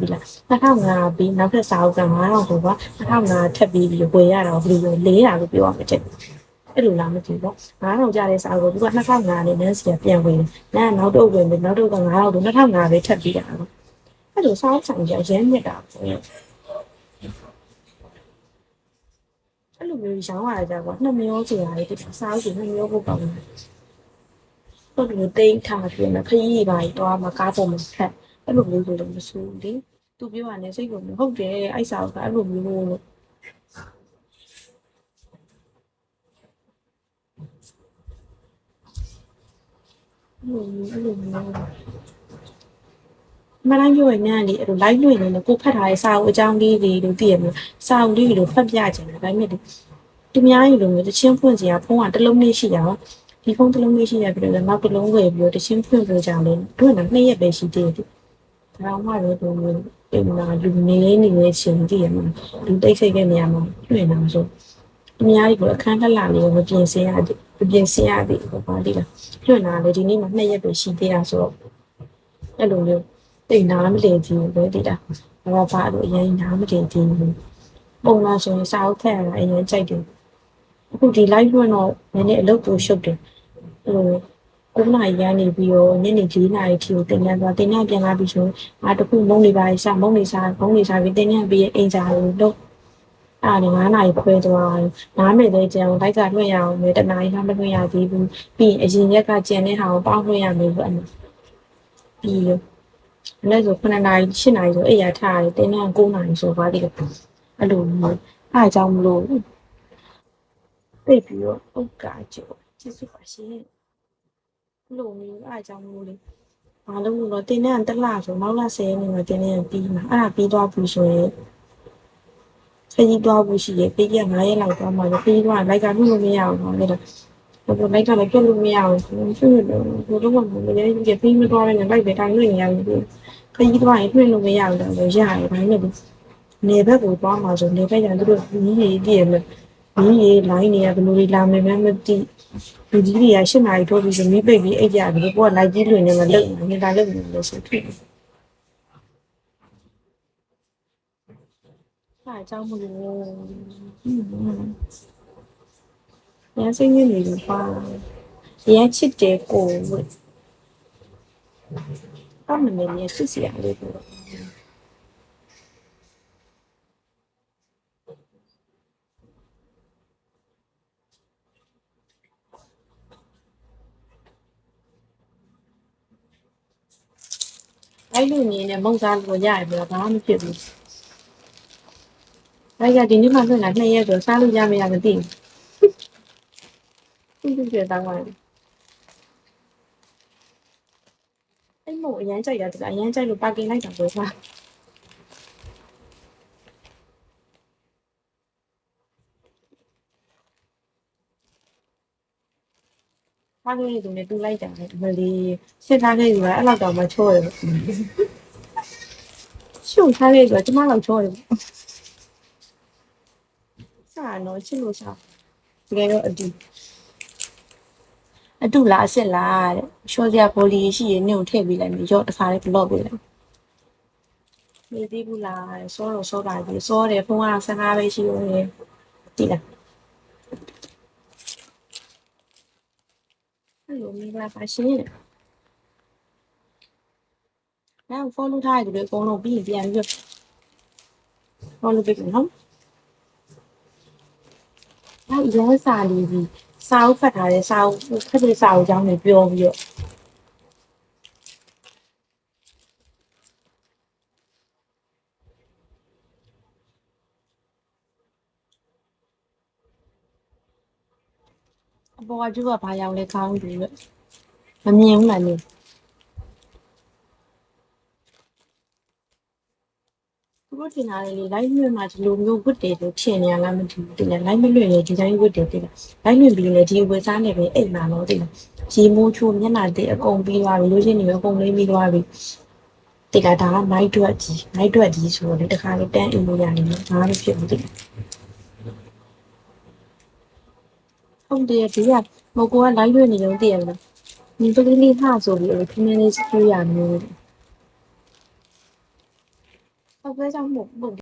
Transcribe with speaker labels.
Speaker 1: ပြီလား2005ပြီးနောက်ထပ်စာအုပ်က9000ဆိုတော့2005ထပ်ပြီးဝယ်ရတာဘယ်လိုလဲတာလို့ပြောရမှာတဲ့အဲ့လိုလားမသိဘူးပေါ့9000ကျတဲ့စာအုပ်ကိုသူက2005နဲ့နန်းစီကပြန်ဝင်တယ်နန်းနောက်တော့ဝင်တယ်နောက်တော့က9000တော့2005ပဲထပ်ပြီးတာပေါ့အဲ့လိုစာအုပ်ဆိုင်ကြီးရမ်းမြက်တာပေါ့အဲ့လိုမျိုးရောင်းရကြကွာနှစ်မျိုးစီရတယ်ဒီစာအုပ်ကိုနှစ်မျိုးပို့ကောင်းတယ်ဟုတ်တယ်တိတ်ထားပြမယ်ခရီးပါကြီးတော့မှာကားပေါ်မှာဖက်အဲ့လိုမျိုးဆိုတော့မဆိုးလေသူပြောရတယ်စိတ်ကုန်ဟုတ်တယ်အဲ့စာအုပ်ကအဲ့လိုမျိုးလို့အဲ့လိုမျိုးမတိုင်းပြောရင်လည်းအဲ့လို live လွှင့်နေတယ်ကိုဖတ်ထားတဲ့စာအုပ်အကြောင်းလေးတွေလို့သိရမလားစာအုပ်လေးတွေဖတ်ပြချင်တယ်ဒါပေမဲ့သူများကြီးလိုမျိုးတချင်းဖွင့်စီကဖုန်းကတစ်လုံးလေးရှိရအောင်ဒီဖုန်းတစ်လုံးလေးရှိရပြီးတော့နောက်တစ်လုံးဝယ်ပြီးတော့တချင်းဖွင့်ပြကြတယ်တို့က2ရက်ပဲရှိသေးတယ်ဒါမှလည်းသူမျိုးအိမ်မှာလူနေနေချင်းသိရမှာလူတိတ်ဆိတ်တဲ့နေရာမှာတွေ့နေတာဆိုအများကြီးကအခန်းထလာလေးကိုမပြင်ဆင်ရဘူးပြင်ဆင်ရပြီဘာလဲလားလွှင့်လာလေဒီနေ့မှ2ရက်ပဲရှိသေးတာဆိုတော့အဲ့လိုမျိုးတိတ်နားမလည်ကြည့်ဘူးတိတာဘာဘာလို့အရင်နားမလည်ကြည့်ဘူးပုံလာဆိုရင်စာအုပ်ထက်ရတာအရင်ကြိုက်တယ်အခုဒီ live လွှင့်တော့နည်းနည်းအလုပ်ကိုရှုပ်တယ်အဲ့လို9နာရီရနေပြီးတော့ညနေ4နာရီထိကိုတင်ရသွားတင်ရပြန်လာပြီးဆိုရင်တခုမုံနေပါစမုံနေစားပြီးတင်ရပြီးအိမ်စာကိုတော့အဲ့ဒါ9နာရီခွဲသွားနားမယ်တဲ့ကြံလိုက်ကလွှင့်ရအောင်မယ်တနားရီမှမလွှင့်ရသေးဘူးပြီးအရင်ရက်ကကြံတဲ့ဟာကိုပေါင်းလွှင့်ရမယ်ပေါ့အဲ့ပြီးရောလည်းဆို9နာရီ10နာရီဆိုအိမ်ရထားတယ်တင်ရ9နာရီဆိုသွားတယ်အဲ့လိုမျိုးအားကြောင့်မလို့သိပြီးတော့ဥက္ကာကျော်ကျေးဇူးပါရှင်လိုမျိုးအားကြောင့်မလို့လေဘာလို့လဲတင်းနဲ့တက်လာဆိုနောက်လာ10နေမှာတင်းနဲ့ပြီးမှာအဲ့ဒါပြီးသွားပြီဆိုရင်ခရီးသွားဖို့ရှိတယ်ပြီးရ9ရက်လောက်သွားမှာပြီးသွားလိုက်ကလွှတ်လို့မရအောင်တော့လေတော့လိုက်ကလည်းပြတ်လို့မရအောင်ဆိုတော့ဘိုးတော့မလည်းဒီပြီးမသွားလည်းလိုက်ပဲတိုင်းလွှင့်နေရတယ်ခရီးသွားရင်လွှင့်လို့မရအောင်တော့ရတယ်ဘာလို့လဲနေဘက်ကိုသွားမှာဆိုနေဘက်ကျသူတို့ကြီးကြီးတည်ရမယ်ကြီးလိုင်းနေရဘယ်လိုလာမယ်မသိလူကြီးတွေက8နာရီထိုးပြီးဆိုမိပိတ်ပြီးအိတ်ကြတယ်ကိုကလိုက်ကြီးလွင်နေမှာလုံနေတာလုံနေလို့ဆိုဖြစ်အားကြောင့်မလို့ရစင်းနေလို့ပါရချစ်တဲ့ကိုအမမေရချစ်စရာလေးပေါ့အဲ့လိုနေနဲ့မုံစားလို့ရတယ်ပြောဘာမှမဖြစ်ဘူးအဲ့ကဒီနေ့မှပြန်လာ2ရက်ဆိုစားလို့ရမရမသိဘူးသူပြတောင်းပါတယ်အဲ့မို့အရန်ကြိုက်ရတယ်အရန်ကြိုက်လို့ပါကင်လိုက်တာပဲစားထားခဲ့တဲ့သူနဲ့တူလိုက်ကြတယ်မလီရှင်းထားခဲ့ပြီကအဲ့လောက်တော့မချိုးရဘူးရှုပ်ထားခဲ့ဆိုတော့ကျမလောက်ချိုးတယ်စားတော့ချစ်လို့စားတကယ်တော့အတူလားအစ်စ်လားတဲ့ရှော့စရာပိုလီရှိရင်နင့်ကိုထည့်ပေးလိုက်မယ်ရော့တခါလေးဘလော့ပေးလိုက်နေသေးဘူးလားစောတော့စောပါပြီစောတယ်ဖုန်းက15ပဲရှိဦးတယ်တိလားအဲ့လိုမိလာပါရှင်နောက်ဖုန်းလုပ်ထားရတယ်အကုန်လုံးပြီးပြန်ပြီးဖုန်းလုပ်ပေးနော်အဲ့ရဲစာလေးကြီးစာအုပ်ဖတ်ထားတဲ့စာအုပ်ဖတ်တဲ့စာအုပ်အကြောင်းတွေပြောပြီးတော့အပေါ်ကကျူကဘာရောက်လဲခေါင်းတူလို့မမြင်ဘူးလားနေသူတို့တင်လာလေလိုက်လွှင့်မှာဒီလိုမျိုးဝတ်တယ်လို့ထင်နေရလားမသိဘူးတင်လာလိုက်မလွှင့်လေဒီတိုင်းဝတ်တယ်တင်လာလိုက်လွှင့်ပြီးလေဒီဝတ်စားနေပဲအိမ်မှာတော့တင်လာရေမိုးချိုးမျက်နှာတည်းအကုန်ပြီးသွားပြီလို့ချင်းနေပဲအကုန်လေးပြီးသွားပြီတင်လာဒါက night dress ကြီးဆိုတော့လေတခါလေးတန်းအိမ်လို့ရနေတယ်ဘာမှဖြစ်ဘူးတင်ဟုတ်တယ်ဒီကမကိုကလိုက်လွှင့်နေတော့တည်ရမလားဒီပကလေးဟာဆိုပြီးခင်းနေလေးစူးရမျိုး ဖောက်ခွဲကြောင့်မဟုတ်